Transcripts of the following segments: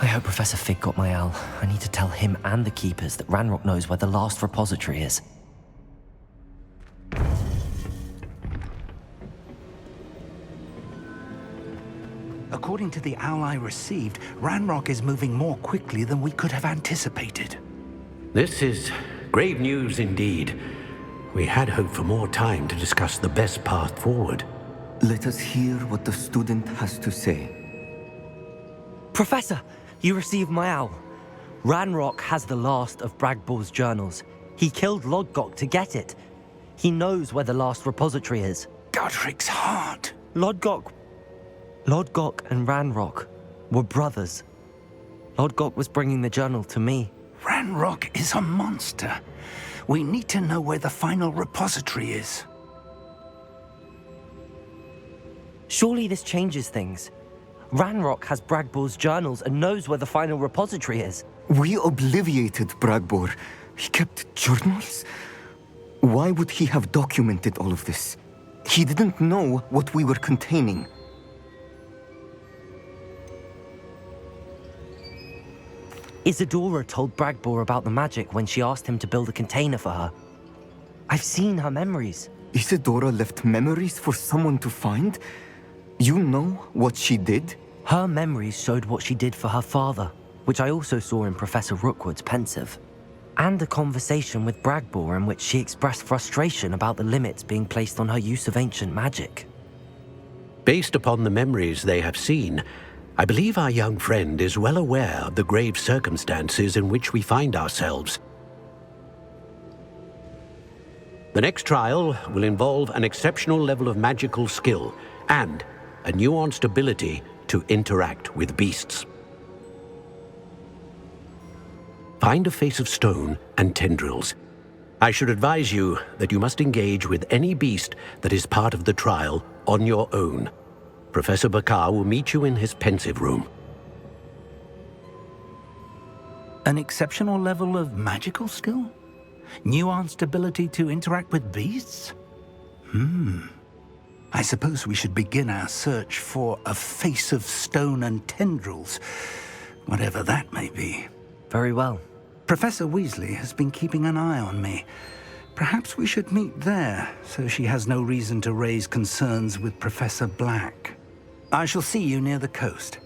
I hope Professor Fig got my owl. I need to tell him and the Keepers that Ranrok knows where the last repository is. According to the owl I received, Ranrok is moving more quickly than we could have anticipated. This is grave news indeed. We had hoped for more time to discuss the best path forward. Let us hear what the student has to say. Professor, you received my owl. Ranrok has the last of Bragbor's journals. He killed Lodgok to get it. He knows where the last repository is. Godric's heart. Lodgok and Ranrok were brothers. Lodgok was bringing the journal to me. Ranrok is a monster. We need to know where the final repository is. Surely this changes things. Ranrok has Bragbor's journals and knows where the final repository is. We obliviated Bragbor. He kept journals? Why would he have documented all of this? He didn't know what we were containing. Isadora told Bragbor about the magic when she asked him to build a container for her. I've seen her memories. Isadora left memories for someone to find? You know what she did? Her memories showed what she did for her father, which I also saw in Professor Rookwood's pensive. And a conversation with Bragbor in which she expressed frustration about the limits being placed on her use of ancient magic. Based upon the memories they have seen, I believe our young friend is well aware of the grave circumstances in which we find ourselves. The next trial will involve an exceptional level of magical skill and a nuanced ability to interact with beasts. Find a face of stone and tendrils. I should advise you that you must engage with any beast that is part of the trial on your own. Professor Bakar will meet you in his pensive room. An exceptional level of magical skill? Nuanced ability to interact with beasts? I suppose we should begin our search for a face of stone and tendrils, whatever that may be. Very well. Professor Weasley has been keeping an eye on me. Perhaps we should meet there, so she has no reason to raise concerns with Professor Black. I shall see you near the coast.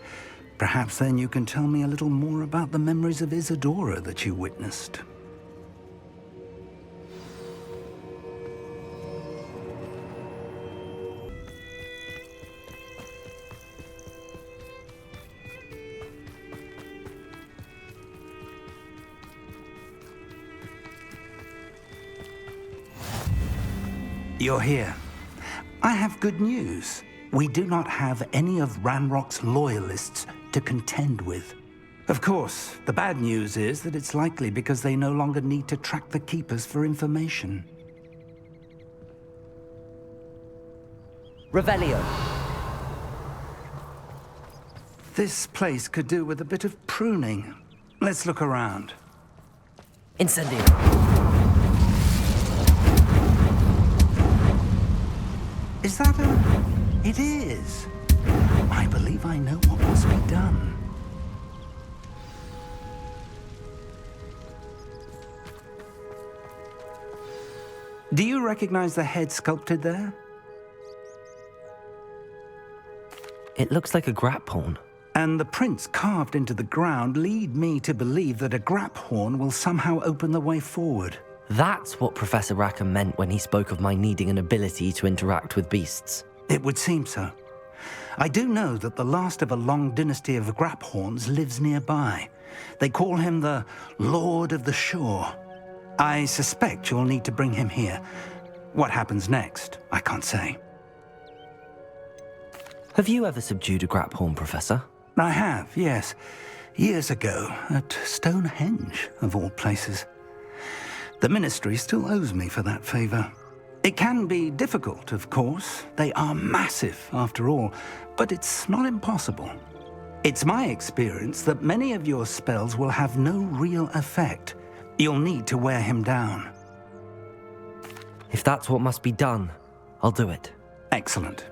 Perhaps then you can tell me a little more about the memories of Isadora that you witnessed. You're here. I have good news. We do not have any of Ranrock's loyalists to contend with. Of course, the bad news is that it's likely because they no longer need to track the Keepers for information. Revelio. This place could do with a bit of pruning. Let's look around. Incendio. Is that a... It is. I believe I know what must be done. Do you recognize the head sculpted there? It looks like a graphorn. And the prints carved into the ground lead me to believe that a graphorn will somehow open the way forward. That's what Professor Rackham meant when he spoke of my needing an ability to interact with beasts. It would seem so. I do know that the last of a long dynasty of graphorns lives nearby. They call him the Lord of the Shore. I suspect you'll need to bring him here. What happens next, I can't say. Have you ever subdued a graphorn, Professor? I have, yes. Years ago, at Stonehenge, of all places. The Ministry still owes me for that favor. It can be difficult, of course. They are massive, after all, but it's not impossible. It's my experience that many of your spells will have no real effect. You'll need to wear him down. If that's what must be done, I'll do it. Excellent.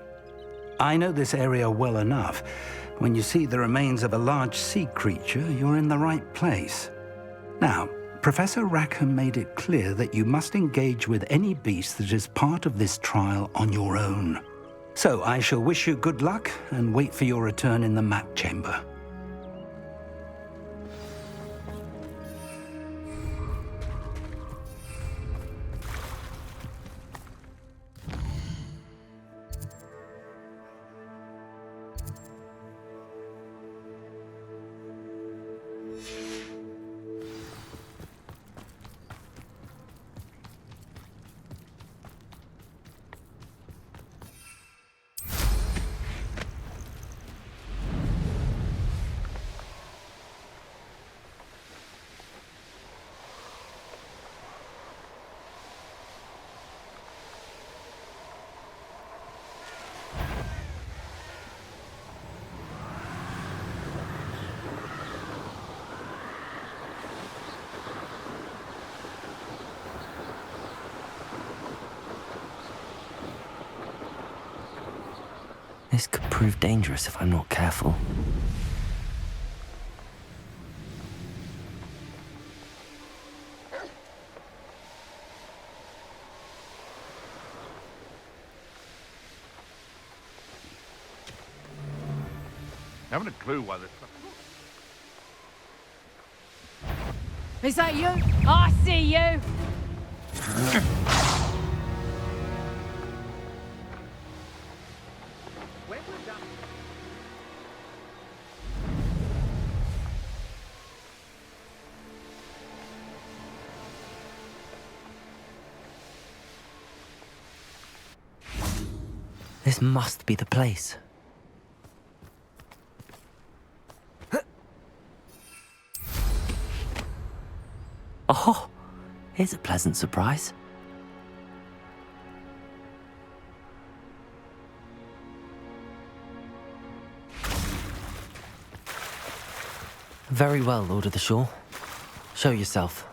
I know this area well enough. when you see the remains of a large sea creature, you're in the right place. Now, Professor Rackham made it clear that you must engage with any beast that is part of this trial on your own. So I shall wish you good luck and wait for your return in the map chamber. This could prove dangerous if I'm not careful. Haven't a clue why this. Is that you? I see you! This must be the place. Oh, here's a pleasant surprise. Very well, Lord of the Shore. Show yourself.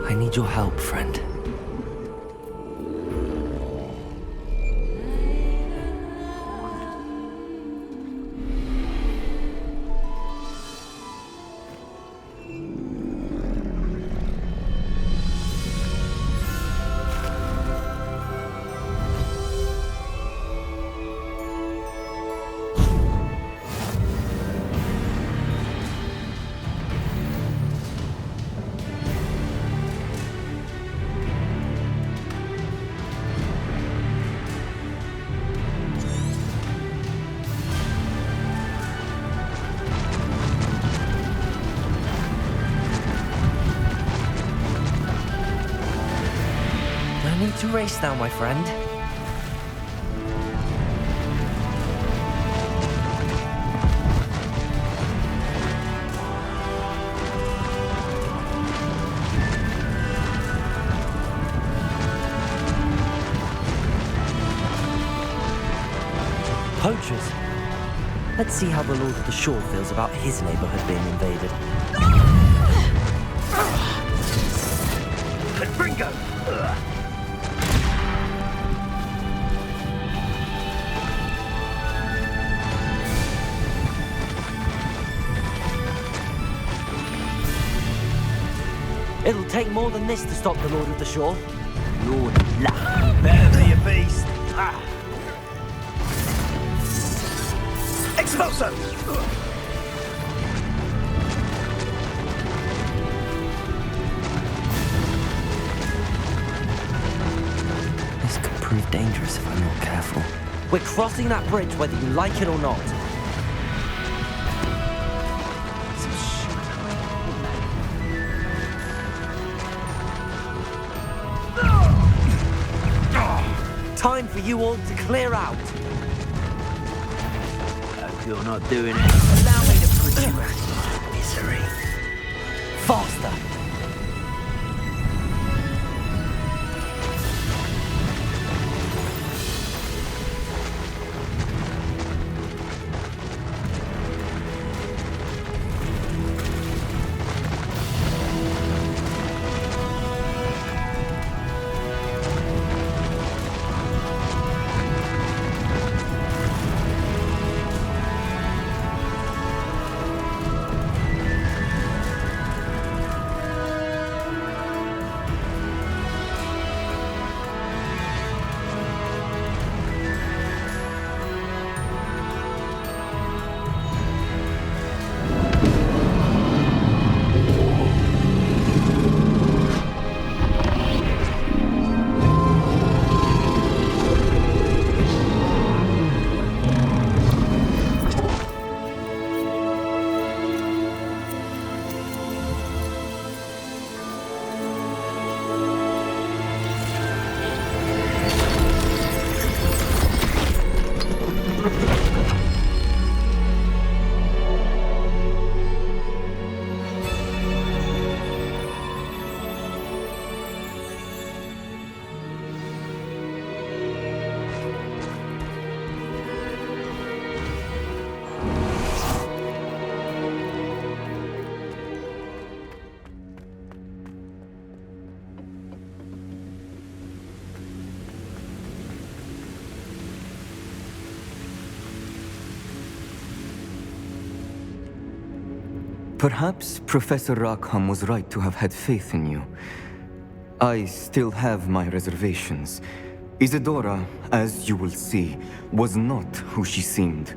I need your help, friend. No need to race now, my friend. Poachers. Let's see how the Lord of the Shore feels about his neighborhood being invaded. Bingo! It'll take more than this to stop the Lord of the Shore. Lord of Luck. Better be a beast. Ah. Exploso! This could prove dangerous if I'm not careful. We're crossing that bridge whether you like it or not. Time for you all to clear out. Hope you're not doing it. Allow me to put you out of misery. Faster. Perhaps Professor Rackham was right to have had faith in you. I still have my reservations. Isadora, as you will see, was not who she seemed.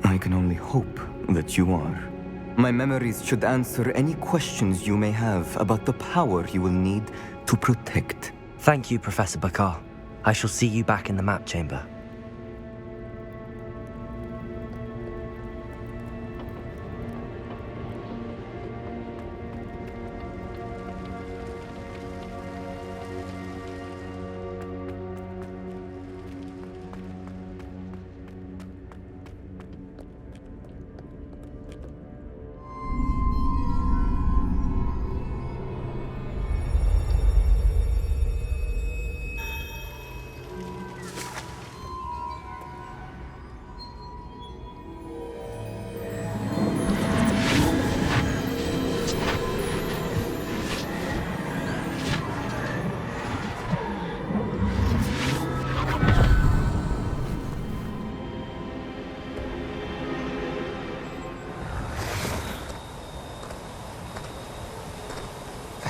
I can only hope that you are. My memories should answer any questions you may have about the power you will need to protect. Thank you, Professor Bakar. I shall see you back in the map chamber.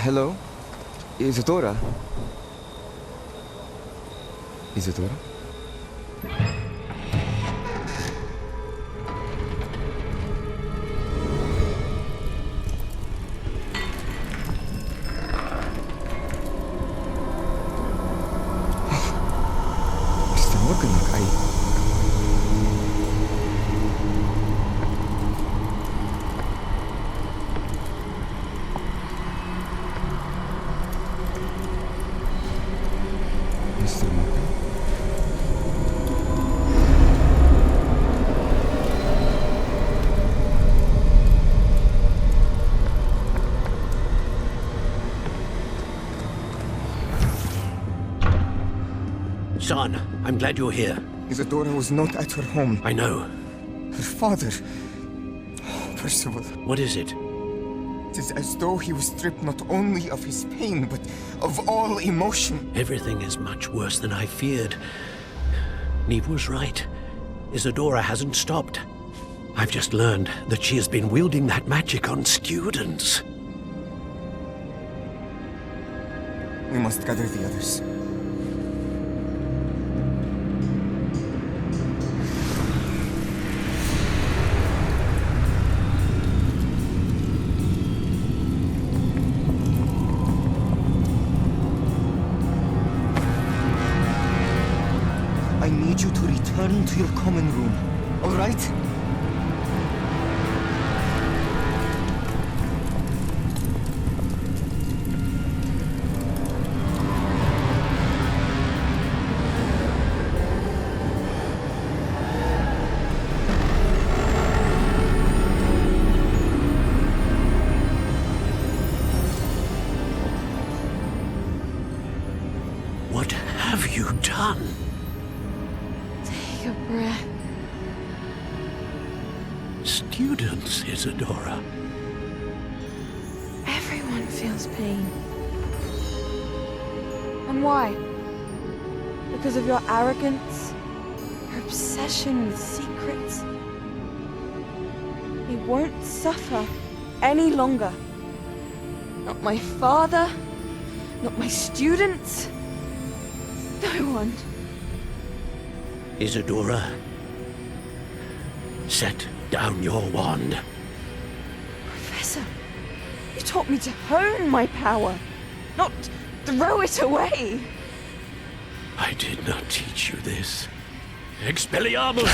Hello? Isadora? Isadora? Mr. Morgan, Mr. Morgan? Son, I'm glad you're here. Isadora was not at her home. I know. Her father... Oh, Percival. What is it? It is as though he was stripped not only of his pain, but of all emotion. Everything is much worse than I feared. Neve was right. Isadora hasn't stopped. I've just learned that she has been wielding that magic on students. We must gather the others. I need you to return to your common room, all right? What have you done? Take a breath. Students, Isadora. Everyone feels pain. And why? Because of your arrogance? Your obsession with secrets? He won't suffer any longer. Not my father, not my students, no one. Isadora, set down your wand. Professor, you taught me to hone my power, not throw it away. I did not teach you this. Expelliarmus!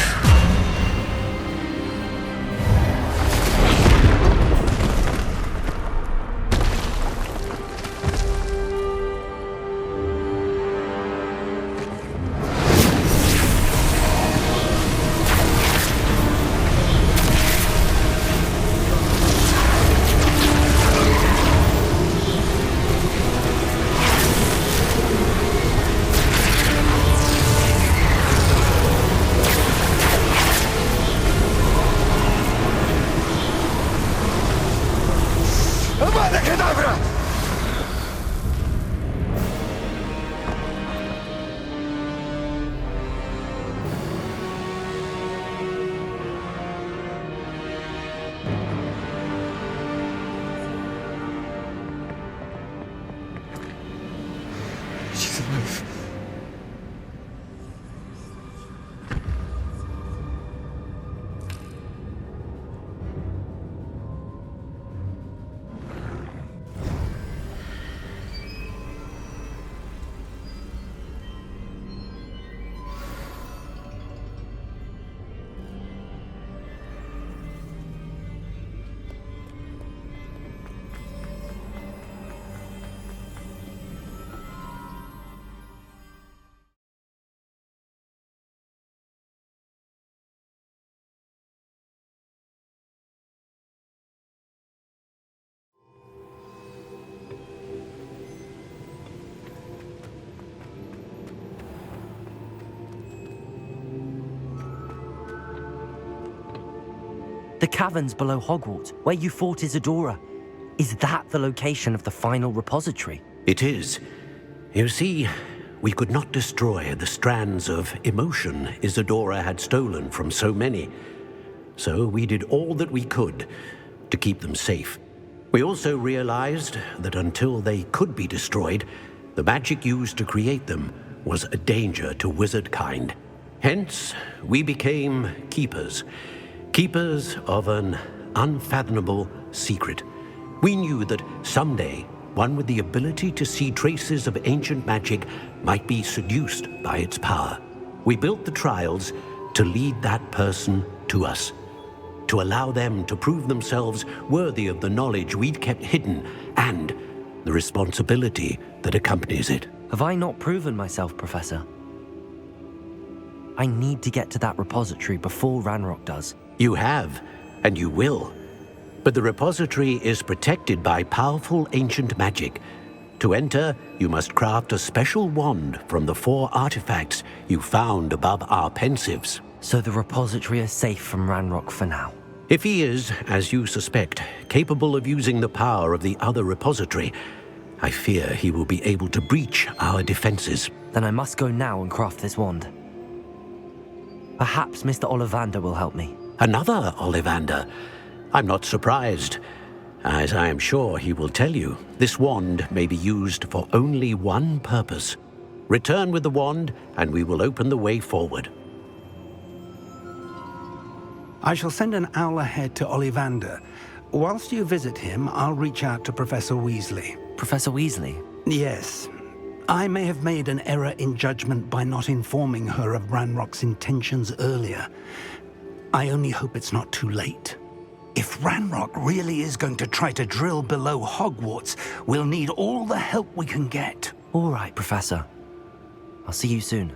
She's alive. The caverns below Hogwarts, where you fought Isadora. Is that the location of the final repository? It is. You see, we could not destroy the strands of emotion Isadora had stolen from so many. So we did all that we could to keep them safe. We also realized that until they could be destroyed, the magic used to create them was a danger to wizard kind. Hence, we became keepers. Keepers of an unfathomable secret. We knew that someday, one with the ability to see traces of ancient magic might be seduced by its power. We built the trials to lead that person to us, to allow them to prove themselves worthy of the knowledge we'd kept hidden and the responsibility that accompanies it. Have I not proven myself, Professor? I need to get to that repository before Ranrok does. You have, and you will. But the repository is protected by powerful ancient magic. To enter, you must craft a special wand from the 4 artifacts you found above our pensives. So the repository is safe from Ranrok for now. If he is, as you suspect, capable of using the power of the other repository, I fear he will be able to breach our defenses. Then I must go now and craft this wand. Perhaps Mr. Ollivander will help me. Another Ollivander? I'm not surprised. As I am sure he will tell you, this wand may be used for only one purpose. Return with the wand, and we will open the way forward. I shall send an owl ahead to Ollivander. Whilst you visit him, I'll reach out to Professor Weasley. Professor Weasley? Yes. I may have made an error in judgment by not informing her of Ranrock's intentions earlier. I only hope it's not too late. If Ranrok really is going to try to drill below Hogwarts, we'll need all the help we can get. All right, Professor. I'll see you soon.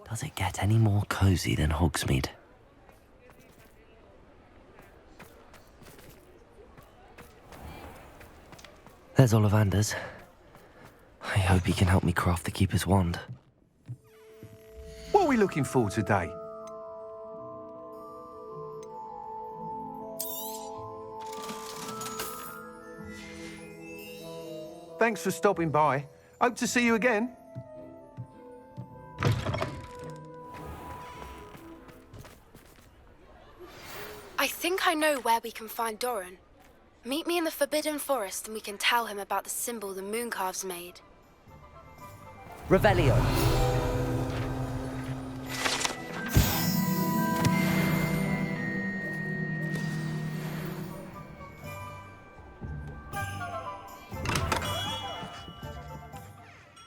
Does it get any more cozy than Hogsmeade? There's Ollivander's. I hope he can help me craft the Keeper's wand. What are we looking for today? Thanks for stopping by. Hope to see you again. I think I know where we can find Doran. Meet me in the Forbidden Forest and we can tell him about the symbol the Mooncalves made. Revelio.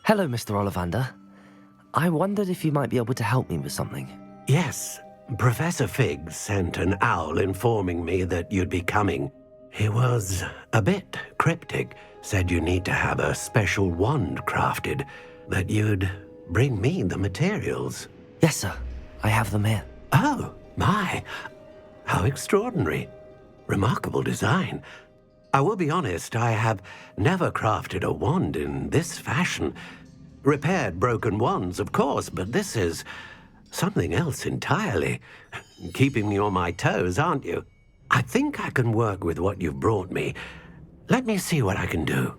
Hello, Mr. Ollivander. I wondered if you might be able to help me with something. Yes, Professor Fig sent an owl informing me that you'd be coming. He was a bit cryptic, said you need to have a special wand crafted, that you'd bring me the materials. Yes, sir. I have them here. Oh, my. How extraordinary. Remarkable design. I will be honest, I have never crafted a wand in this fashion. Repaired broken wands, of course, but this is something else entirely. Keeping me on my toes, aren't you? I think I can work with what you've brought me. Let me see what I can do.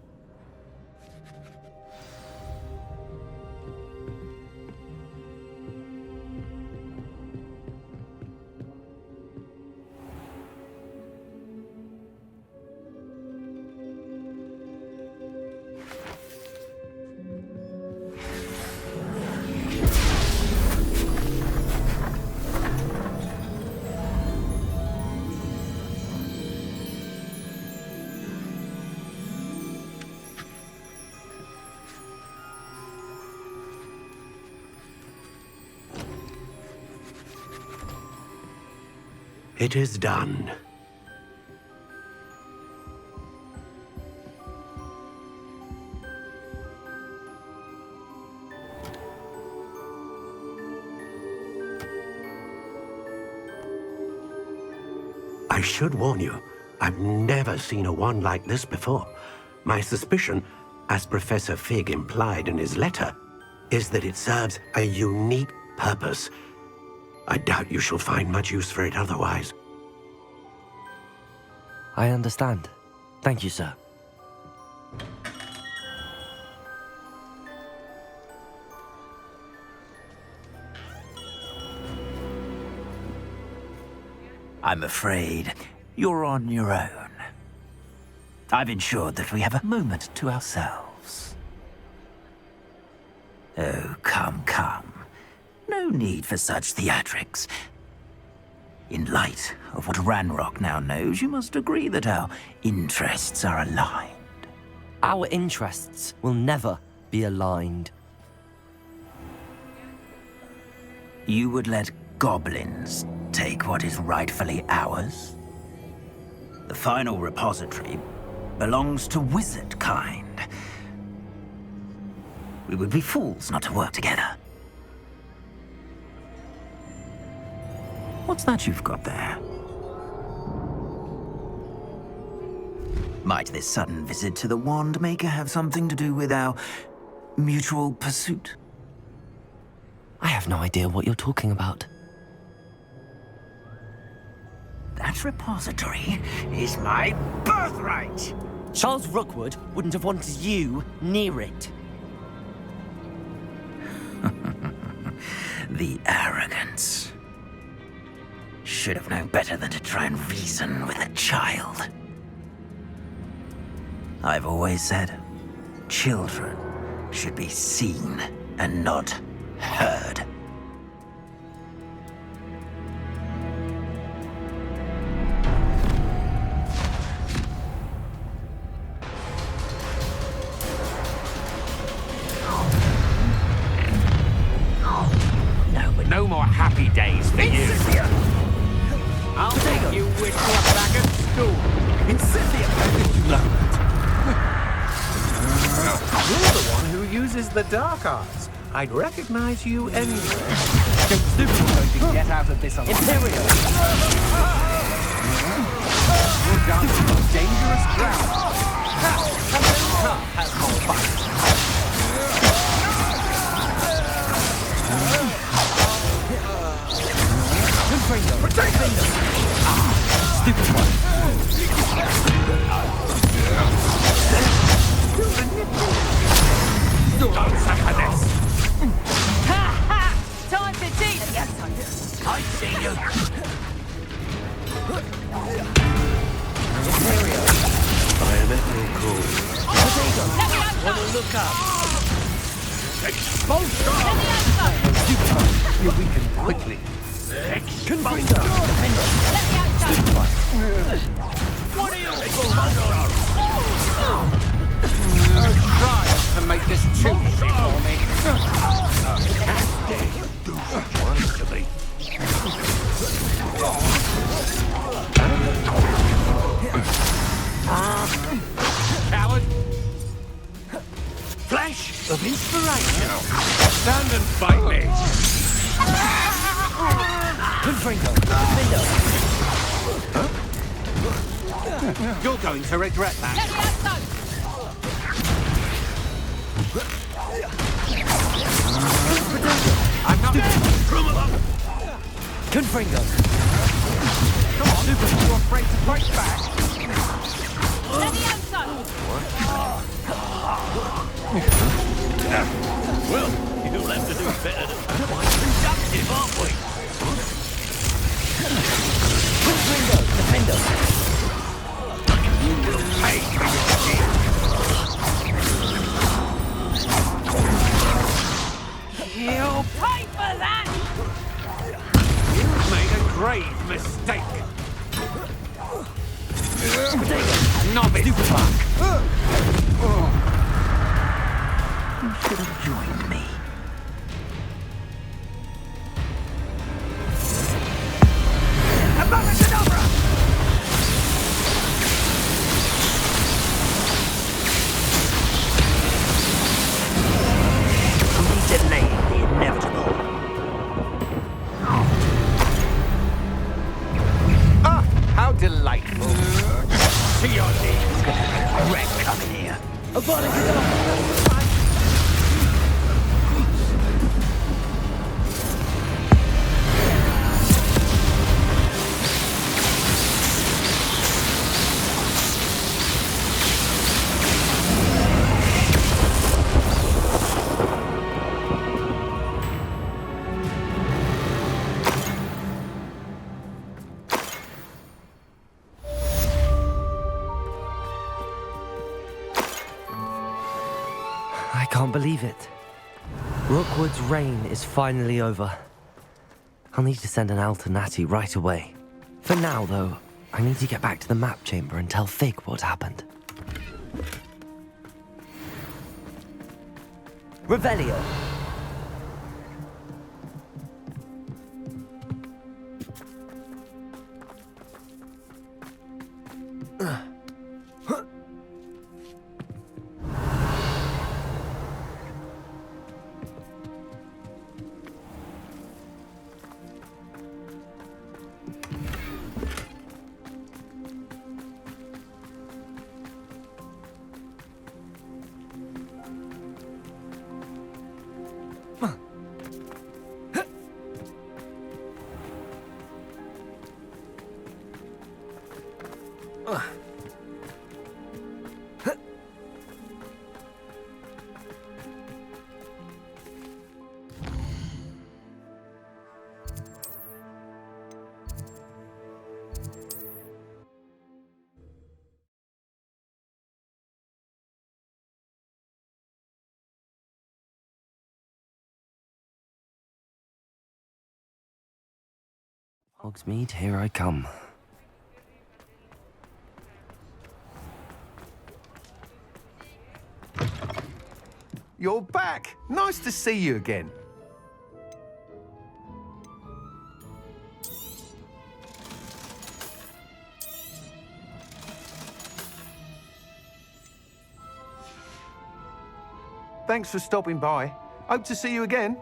It is done. I should warn you, I've never seen a wand like this before. My suspicion, as Professor Fig implied in his letter, is that it serves a unique purpose. I doubt you shall find much use for it otherwise. I understand. Thank you, sir. I'm afraid you're on your own. I've ensured that we have a moment to ourselves. Oh, come, come. No need for such theatrics. In light of what Ranrok now knows, you must agree that our interests are aligned. Our interests will never be aligned. You would let goblins take what is rightfully ours? The final repository belongs to wizard kind. We would be fools not to work together. What's that you've got there? Might this sudden visit to the Wand Maker have something to do with our mutual pursuit? I have no idea what you're talking about. That repository is my birthright! Charles Rookwood wouldn't have wanted you near it. The arrogance. Should have known better than to try and reason with a child. I've always said, children should be seen and not heard. No more happy days for you. I'll take you with me back at school. You're the one who uses the dark arts. I'd recognize you anywhere. Stupid going to get out of this alive. Imperial! You're down to the dangerous ground. Has more fun. Stupid one! Don't suffer this. Ha ha! Time to teach! I see you. Imperial! Biometric call. Wanna look up? Expulsion! You weaken quickly. Expulsion! What are you Try to make this too easy for me. do once to me? Coward! Flash of inspiration! Stand and fight me! Confringo! You're going to regret that. I'm not Confringo! Come on, you're afraid to fight back. Well, you'll have to do better than quite productive, aren't we? Confringo! Defendo! You will pay for your deed. You'll pay for that! You've made a grave mistake. Novice! You should have joined me. Abomination! can't believe it. Rookwood's reign is finally over. I'll need to send an Alternati right away. For now, though, I need to get back to the map chamber and tell Fig what happened. Revelio! Hogsmeade, here I come. You're back! Nice to see you again. Thanks for stopping by. Hope to see you again.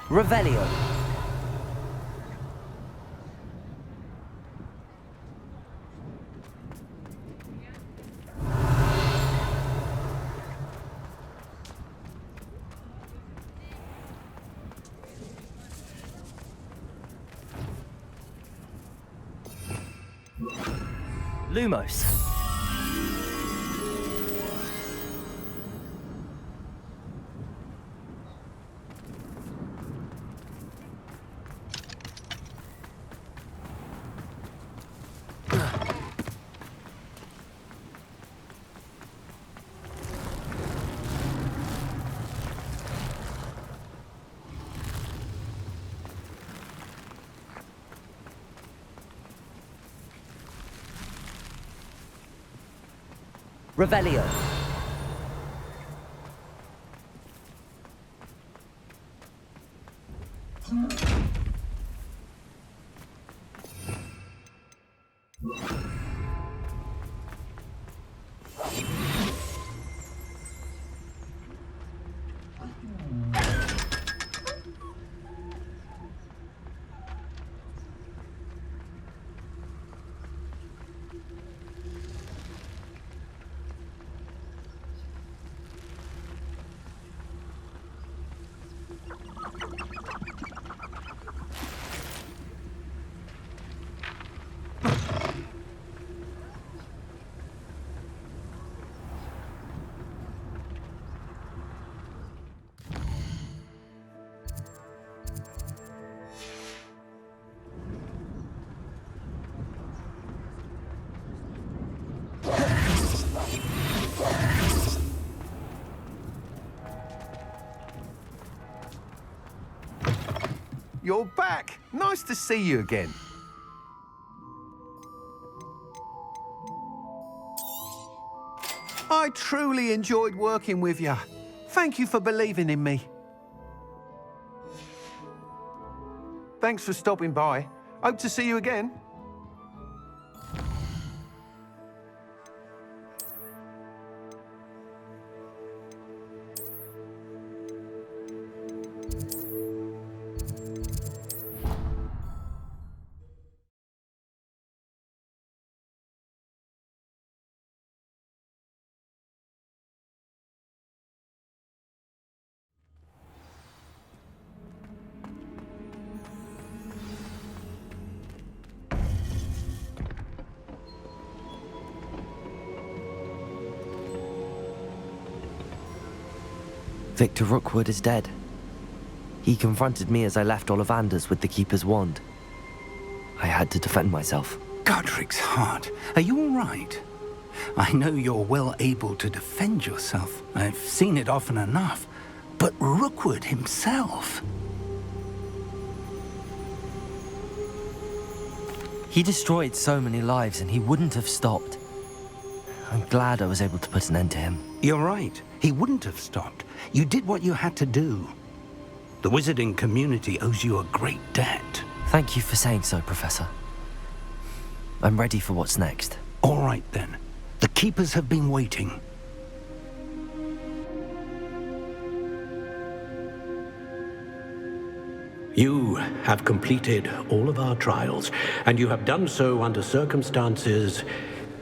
Revelio! Lumos. Revelio. You're back! Nice to see you again. I truly enjoyed working with you. Thank you for believing in me. Thanks for stopping by. Hope to see you again. Victor Rookwood is dead. He confronted me as I left Ollivander's with the Keeper's wand. I had to defend myself. Godric's heart. Are you all right? I know you're well able to defend yourself. I've seen it often enough. But Rookwood himself... He destroyed so many lives and he wouldn't have stopped. I'm glad I was able to put an end to him. You're right. He wouldn't have stopped. You did what you had to do. The wizarding community owes you a great debt. Thank you for saying so, Professor. I'm ready for what's next. All right, then. The Keepers have been waiting. You have completed all of our trials, and you have done so under circumstances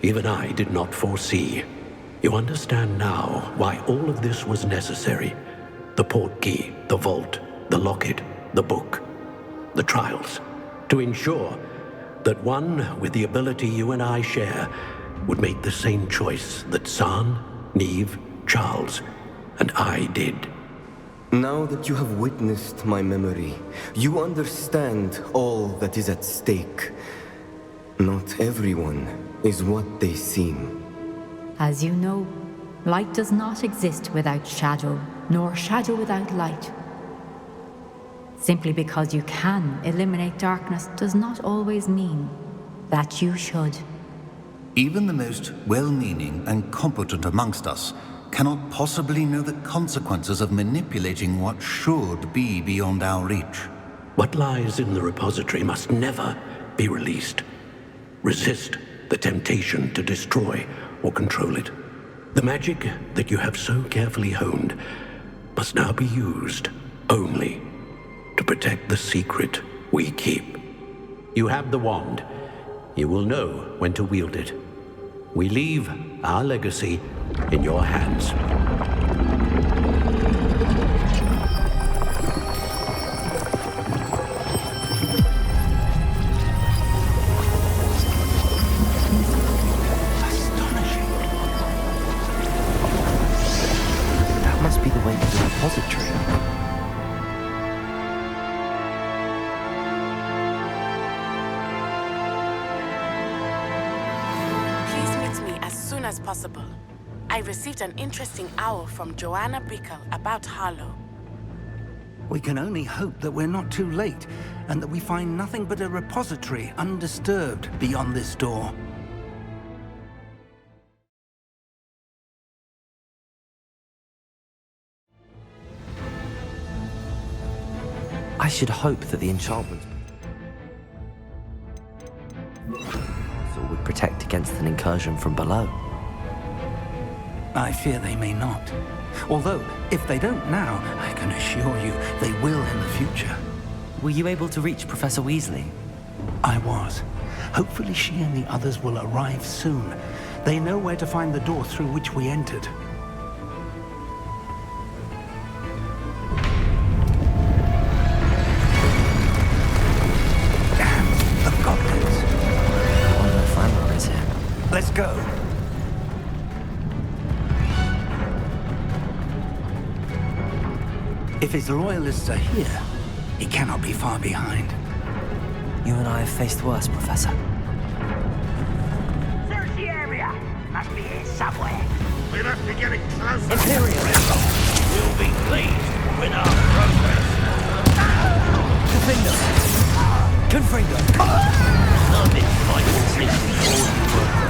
even I did not foresee. You understand now why all of this was necessary. The portkey, the vault, the locket, the book, the trials. To ensure that one with the ability you and I share would make the same choice that San, Neve, Charles, and I did. Now that you have witnessed my memory, you understand all that is at stake. Not everyone is what they seem. As you know, light does not exist without shadow, nor shadow without light. Simply because you can eliminate darkness does not always mean that you should. Even the most well-meaning and competent amongst us cannot possibly know the consequences of manipulating what should be beyond our reach. What lies in the repository must never be released. Resist the temptation to destroy or control it. The magic that you have so carefully honed must now be used only to protect the secret we keep. You have the wand. You will know when to wield it. We leave our legacy in your hands. That must be the way to the repository. As possible. I received an interesting owl from Joanna Brickell about Harlow. We can only hope that we're not too late, and that we find nothing but a repository undisturbed beyond this door. I should hope that the enchantment would protect against an incursion from below. I fear they may not. Although, if they don't now, I can assure you they will in the future. Were you able to reach Professor Weasley? I was. Hopefully she and the others will arrive soon. They know where to find the door through which we entered. Damn, the goblins. I wonder if Ranrok is here. Let's go. If his loyalists are here, he cannot be far behind. You and I have faced worse, Professor. Search the area! Must be here somewhere. We must be getting closer. Imperial! We'll be pleased with our progress. Defender! Confringo! I've been fighting since before you were.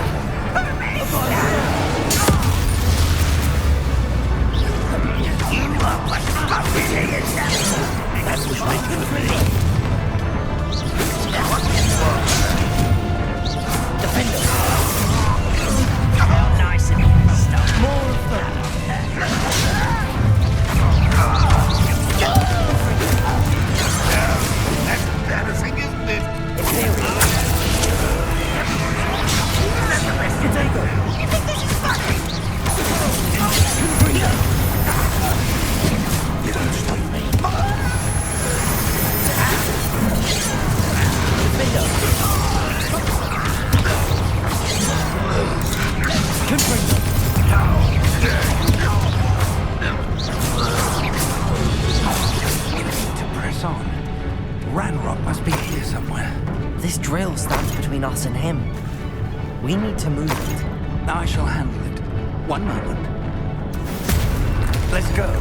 That was meant for me. Defender! How nice of you to stop. More of that. That's embarrassing, isn't it? That's the best you take. You think this is funny? You don't stop me. To press on. Ranrok must be here somewhere. This drill stands between us and him. We need to move it. I shall handle it. One moment. Let's go.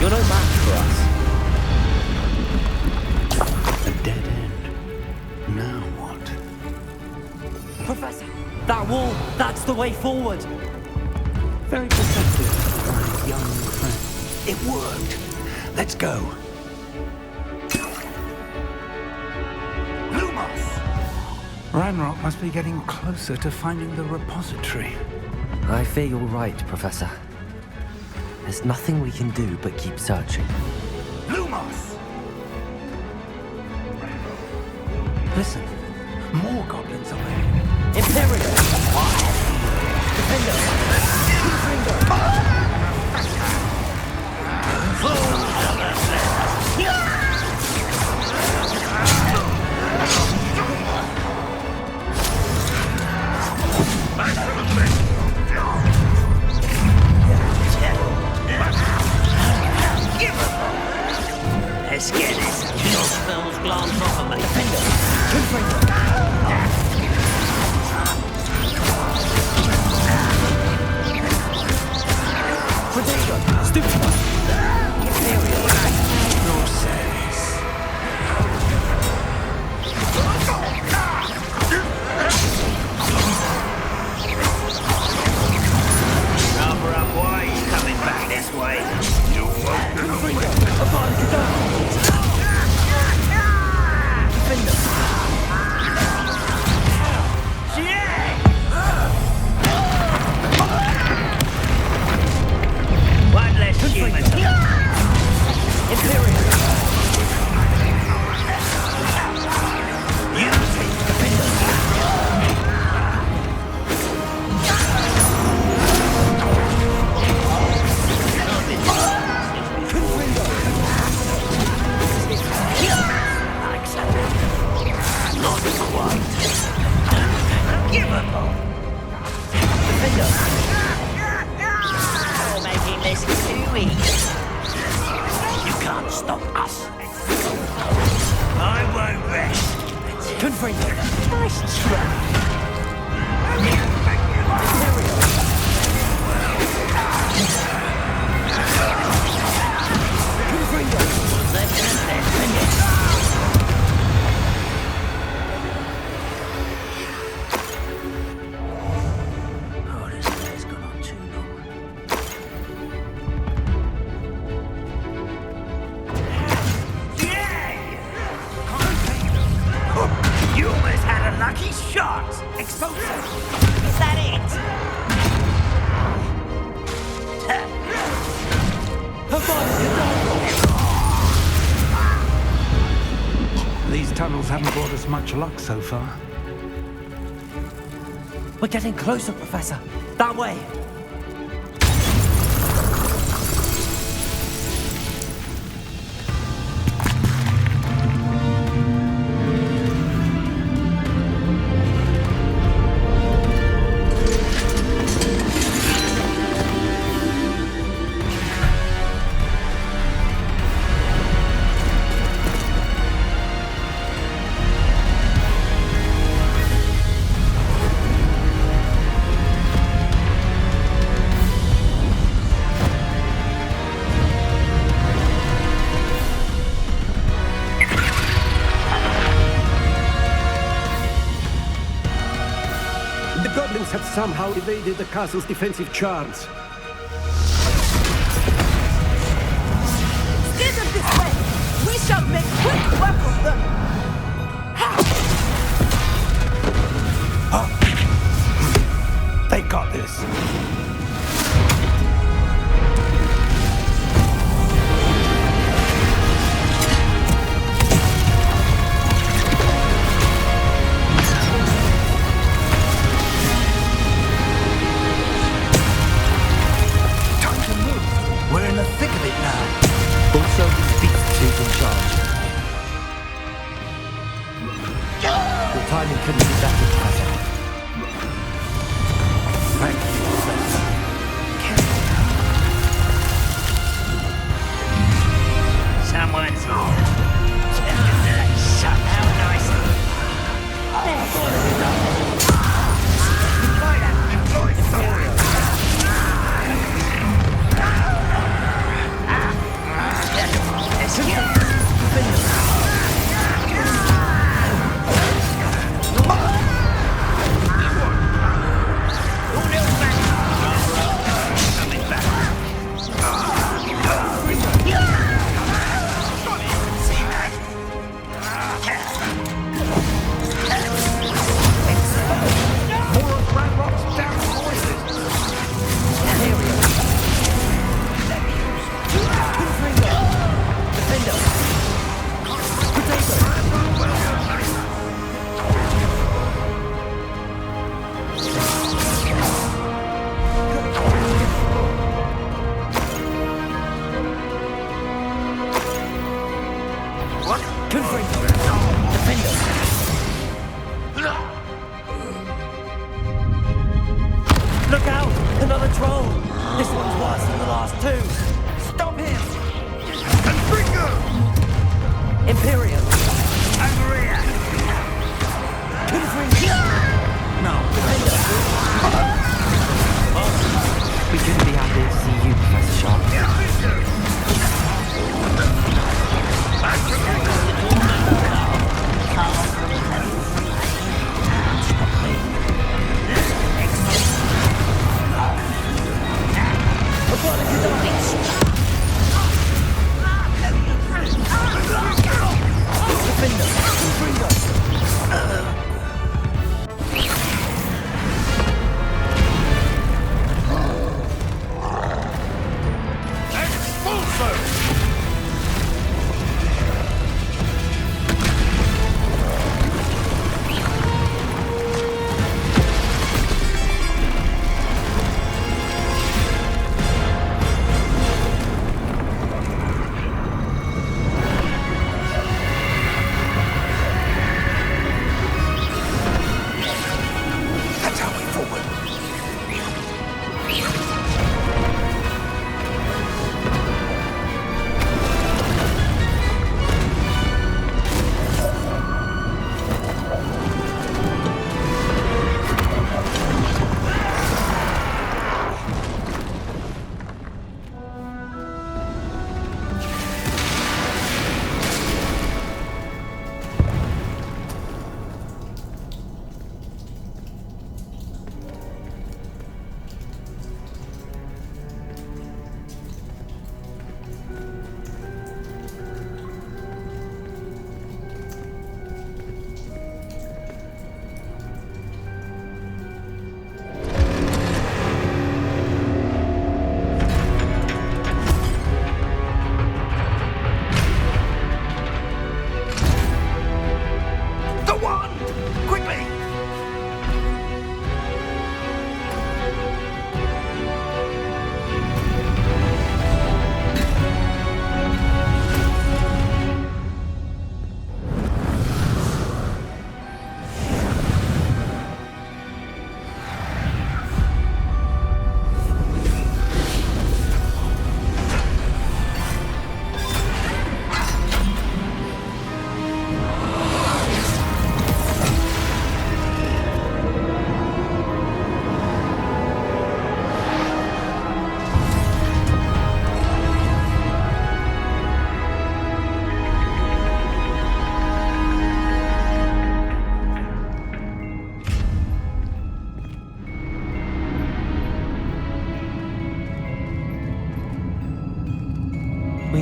You're no match for us. A dead end. Now what? Professor, that wall, that's the way forward. Very perceptive, my young friend. It worked. Let's go. Lumos! Ranrok must be getting closer to finding the repository. I fear you're right, Professor. There's nothing we can do but keep searching. Lumos! Listen, more goblins are there. Imperial! Defender! Let's get this. Your spells glance off of me. Defender! haven't brought us much luck so far. We're getting closer, Professor. That way. Have somehow evaded the castle's defensive charms. Steer them this way! We shall make quick work of them! They got this.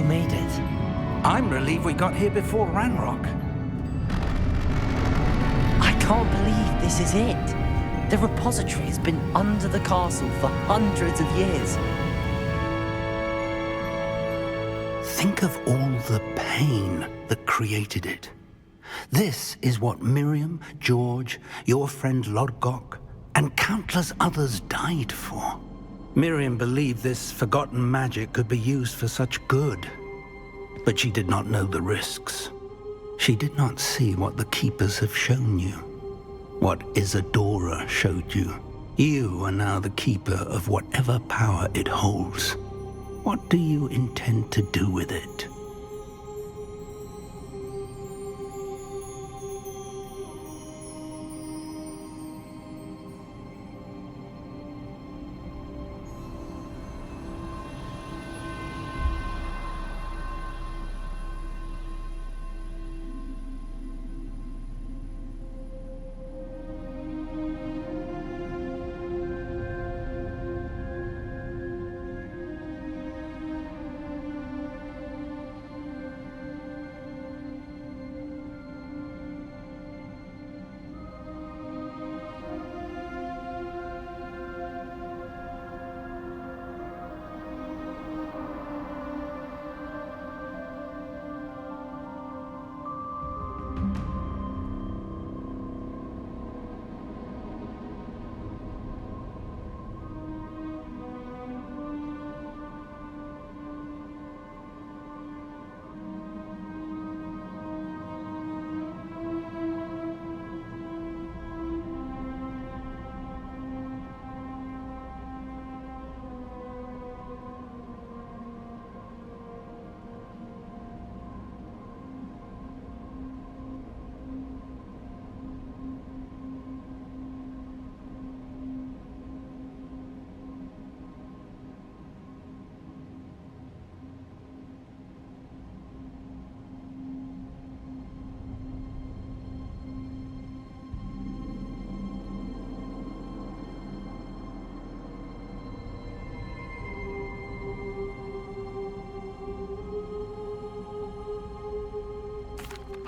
made it. I'm relieved we got here before Ranrok. I can't believe this is it. The repository has been under the castle for hundreds of years. Think of all the pain that created it. This is what Miriam, George, your friend Lodgok, and countless others died for. Miriam believed this forgotten magic could be used for such good. But she did not know the risks. She did not see what the Keepers have shown you. What Isadora showed you. You are now the Keeper of whatever power it holds. What do you intend to do with it?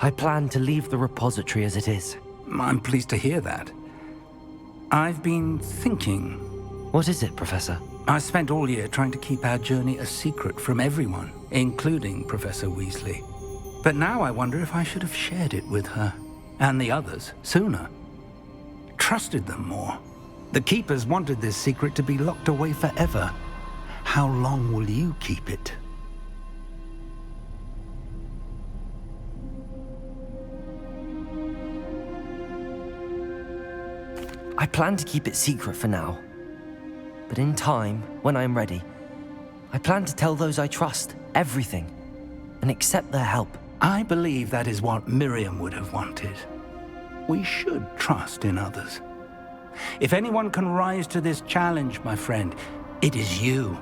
I plan to leave the repository as it is. I'm pleased to hear that. I've been thinking. What is it, Professor? I spent all year trying to keep our journey a secret from everyone, including Professor Weasley. But now I wonder if I should have shared it with her, and the others, sooner. Trusted them more. The Keepers wanted this secret to be locked away forever. How long will you keep it? I plan to keep it secret for now. But in time, when I am ready, I plan to tell those I trust everything and accept their help. I believe that is what Miriam would have wanted. We should trust in others. If anyone can rise to this challenge, my friend, it is you.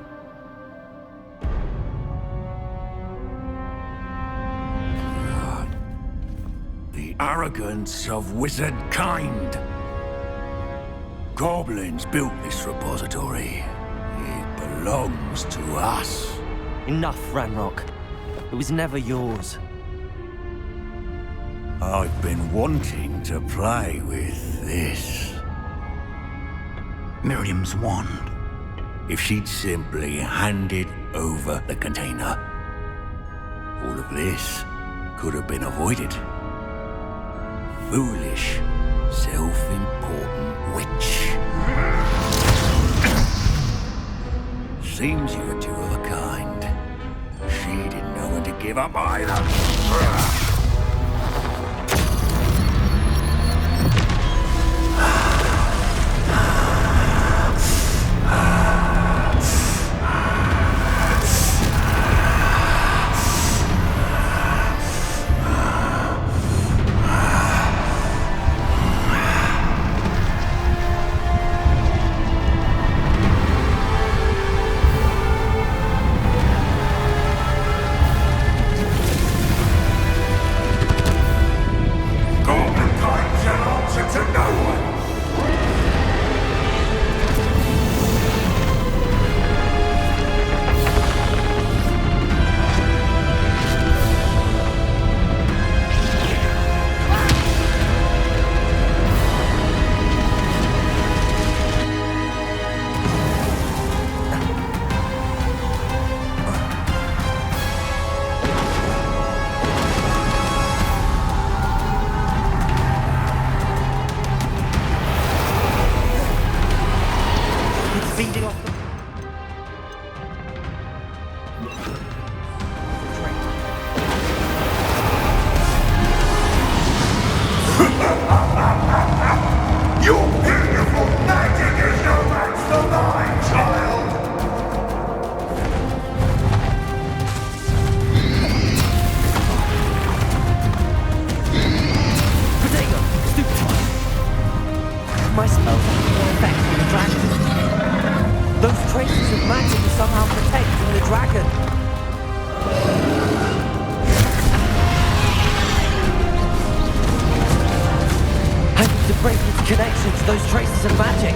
The arrogance of wizard kind. Goblins built this repository. It belongs to us. Enough, Ranrok. It was never yours. I've been wanting to play with this. Miriam's wand. If she'd simply handed over the container, all of this could have been avoided. Foolish, self-important witch. Seems you were two of a kind. She didn't know when to give up either. It's feeding off the... Your beautiful magic is no match for mine, child! Potato! Stupid! My spells have no effect on the dragon. Those traces of magic are somehow protecting the dragon. I need to break its connection to those traces of magic.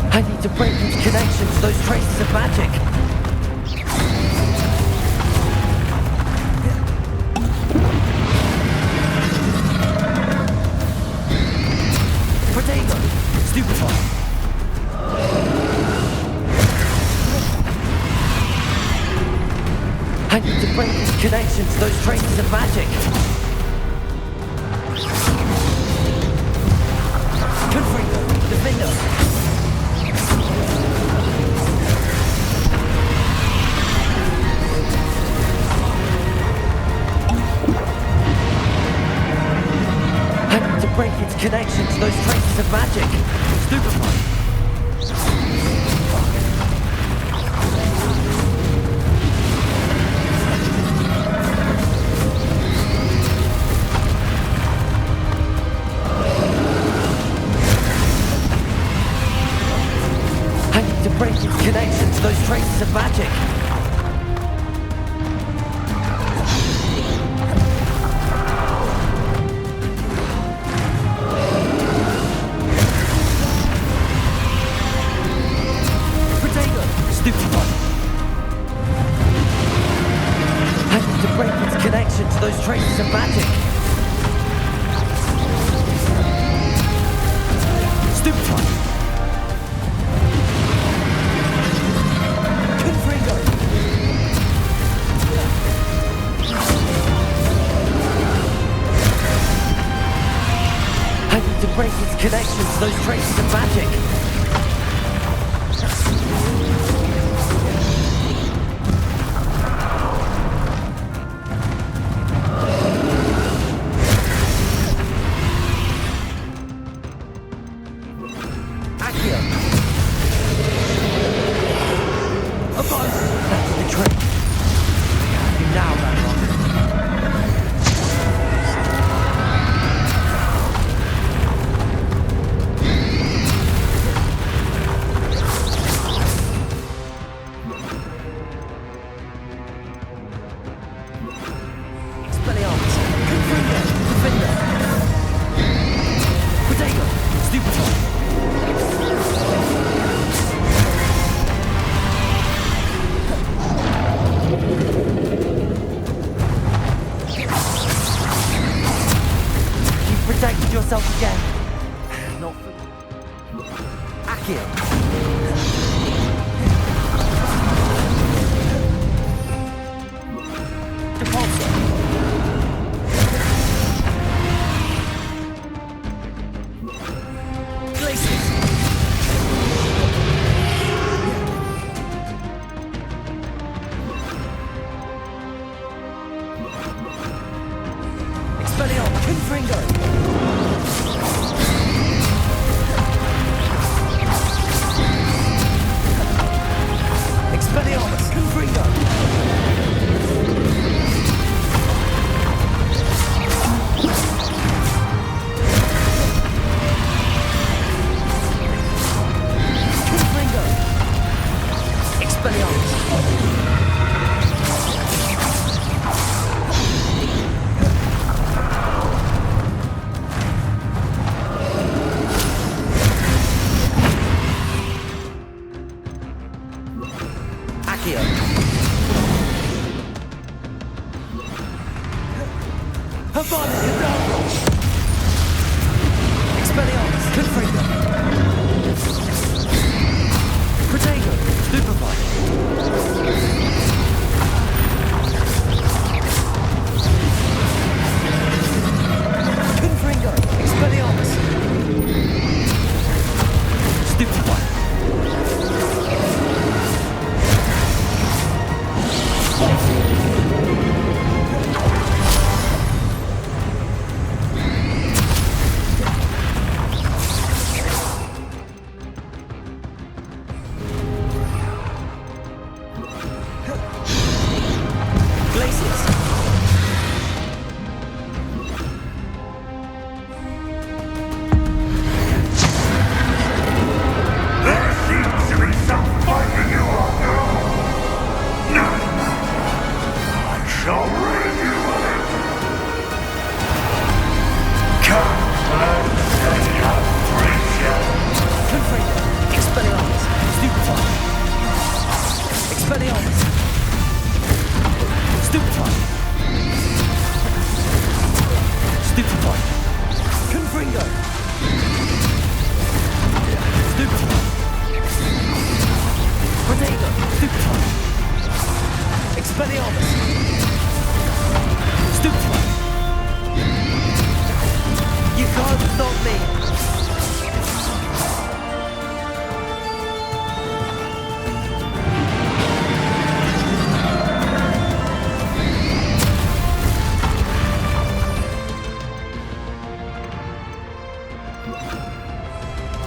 I need to break its connection to those traces of magic. Potato! Stupefy! I need to break its connection to those traces of magic. Confringo! Defender! Break its connection to those traces of magic. Stupefy. I need to break its connection to those traces of magic. I need to break its connection to those traces of magic. Stupefy. Confringo. I need to break its connection to those traces of magic. That's the trick. You now, Ranrok. Expelliarmus. Confringo. Defender. Potato. Stupefy. Protected yourself again. Not for... Accio. Depulso. Glacius. Expelliarmus. Confringo. Expelliarmus, Confringo! Confringo! Expelliarmus! Accio. Havana Cadabra! Expelliarmus, Confringo! There seems to be some fighting you after all. No matter. I shall rid you of it. Come and say appreciate. Confringo, Expelliarmus, Stupefy. Expelliarmus. Stupefy. Stupefy. Confringo. Stupefy. Protego, Stupefy. Expelliarmus. Stupefy. You can't stop me.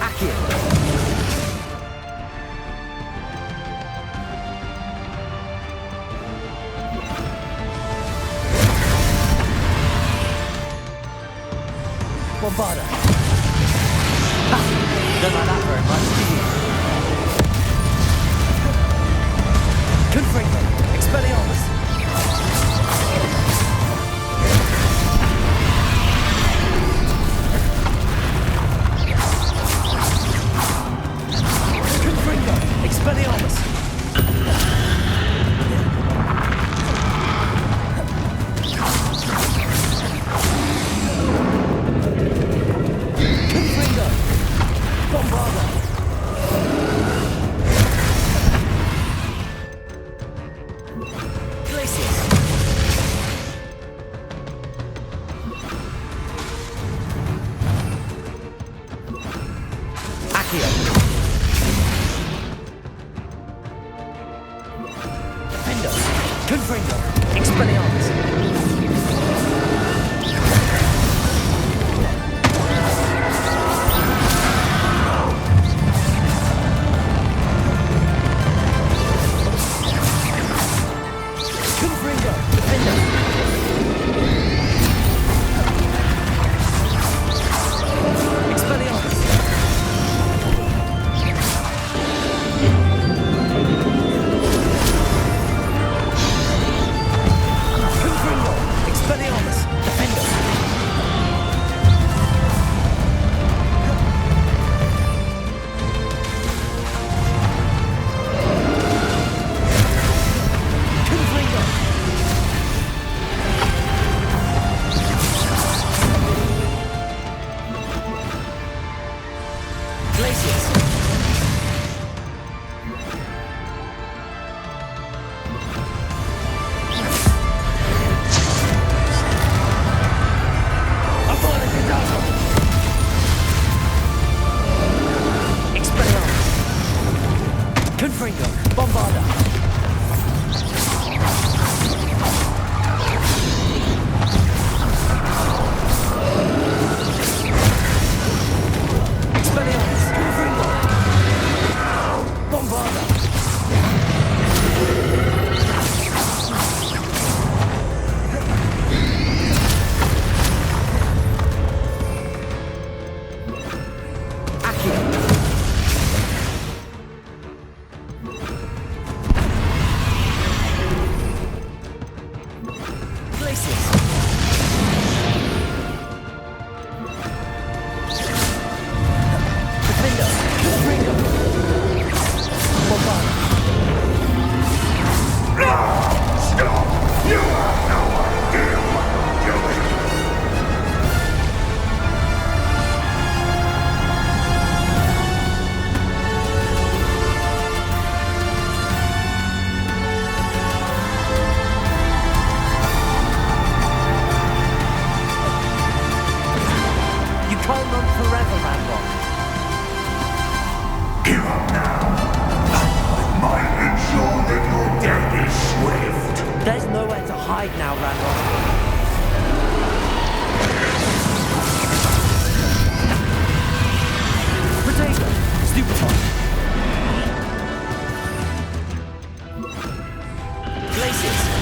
Accio. Bombarda. Ha! Don't like that very much, do you? Confringo. Expelliarmus. Confringo. Expelliarmus. Confringo. Bombarda. Glacius. Accio. Defendo. Confringo. Expelliarmus. Confringo. Defendo. Expelliarmus. hide now, Ranrok. Potato! Stupefy! Glacius!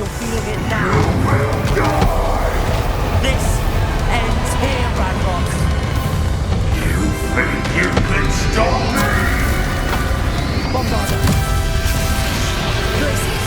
you're feeling it now. This ends here, Ranrok. You think you can stop me? Bombarder. Graces.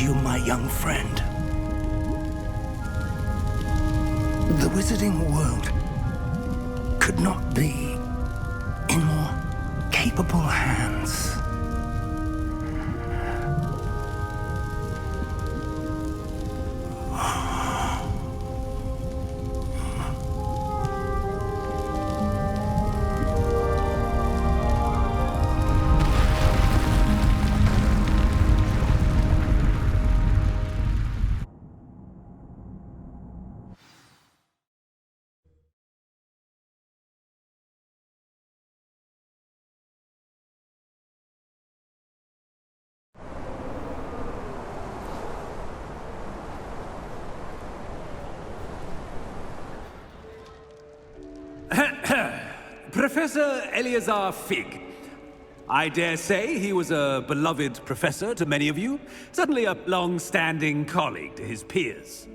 you, my young friend. The wizarding world could not be in more capable hands. Professor Eleazar Fig. I dare say he was a beloved professor to many of you, certainly a long-standing colleague to his peers.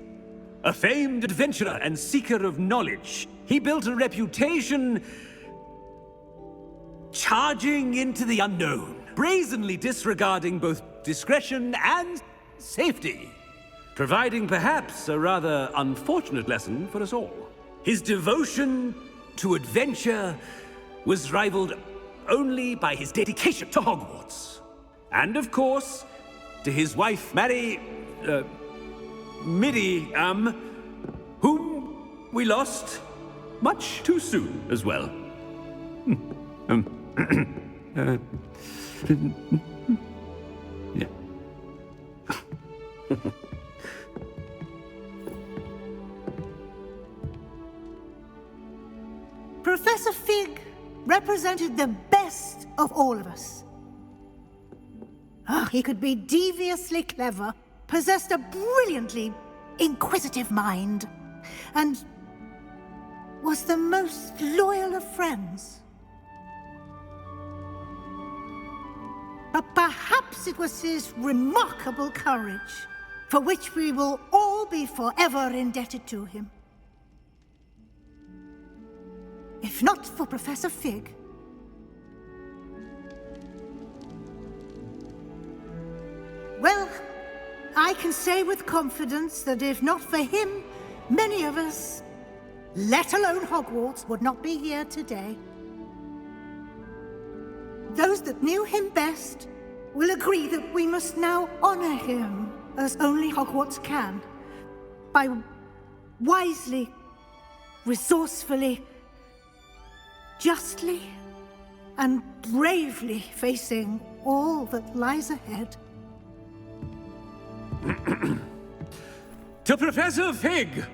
A famed adventurer and seeker of knowledge, he built a reputation charging into the unknown, brazenly disregarding both discretion and safety, providing perhaps a rather unfortunate lesson for us all. His devotion to adventure was rivaled only by his dedication to Hogwarts. And of course, to his wife, Middy, whom we lost much too soon as well. Yeah. Professor Fig represented the best of all of us. He could be deviously clever, possessed a brilliantly inquisitive mind, and was the most loyal of friends. But perhaps it was his remarkable courage, for which we will all be forever indebted to him. If not for Professor Fig, well, I can say with confidence that if not for him, many of us, let alone Hogwarts, would not be here today. Those that knew him best will agree that we must now honor him as only Hogwarts can, by wisely, resourcefully, justly and bravely facing all that lies ahead. To Professor Fig!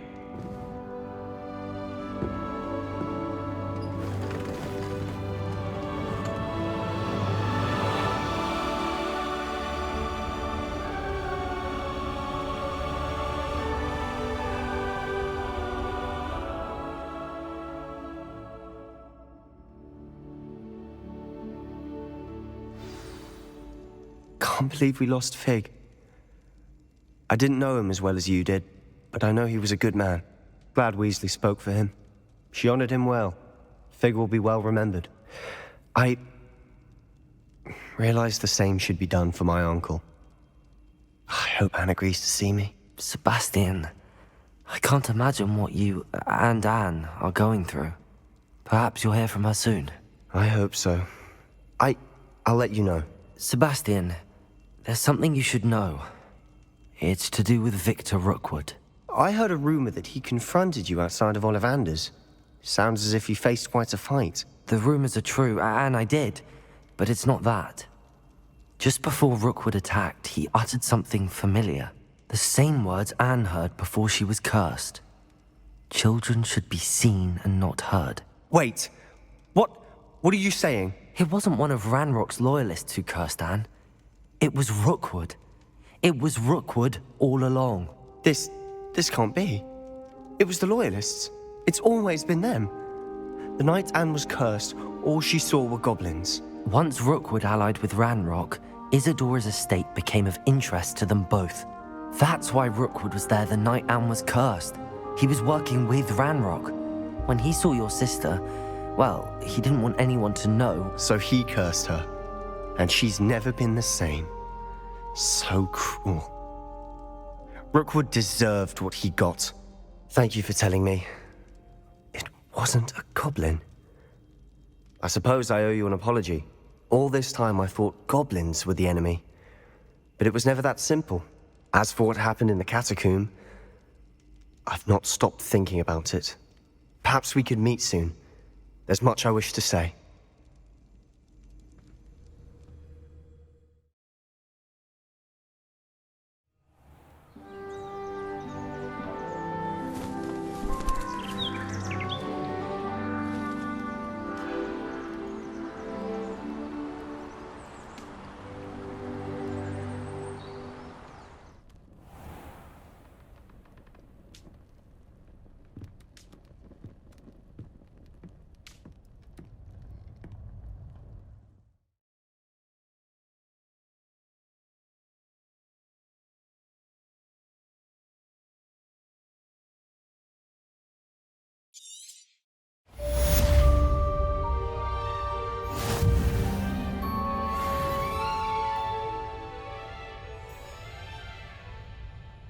Can't believe we lost Fig. I didn't know him as well as you did, but I know he was a good man. Glad Weasley spoke for him. She honored him well. Fig will be well remembered. I realized the same should be done for my uncle. I hope Anne agrees to see me. Sebastian, I can't imagine what you and Anne are going through. Perhaps you'll hear from her soon. I hope so. I'll let you know. Sebastian, there's something you should know. It's to do with Victor Rookwood. I heard a rumor that he confronted you outside of Ollivander's. Sounds as if you faced quite a fight. The rumors are true, and I did, but it's not that. Just before Rookwood attacked, he uttered something familiar. The same words Anne heard before she was cursed. Children should be seen and not heard. Wait, what are you saying? It wasn't one of Ranrock's loyalists who cursed Anne. It was Rookwood. It was Rookwood all along. This can't be. It was the loyalists. It's always been them. The night Anne was cursed, all she saw were goblins. Once Rookwood allied with Ranrock, Isadora's estate became of interest to them both. That's why Rookwood was there the night Anne was cursed. He was working with Ranrock. When he saw your sister, well, he didn't want anyone to know. So he cursed her. And she's never been the same. So cruel. Rookwood deserved what he got. Thank you for telling me. It wasn't a goblin. I suppose I owe you an apology. All this time I thought goblins were the enemy. But it was never that simple. As for what happened in the catacomb, I've not stopped thinking about it. Perhaps we could meet soon. There's much I wish to say.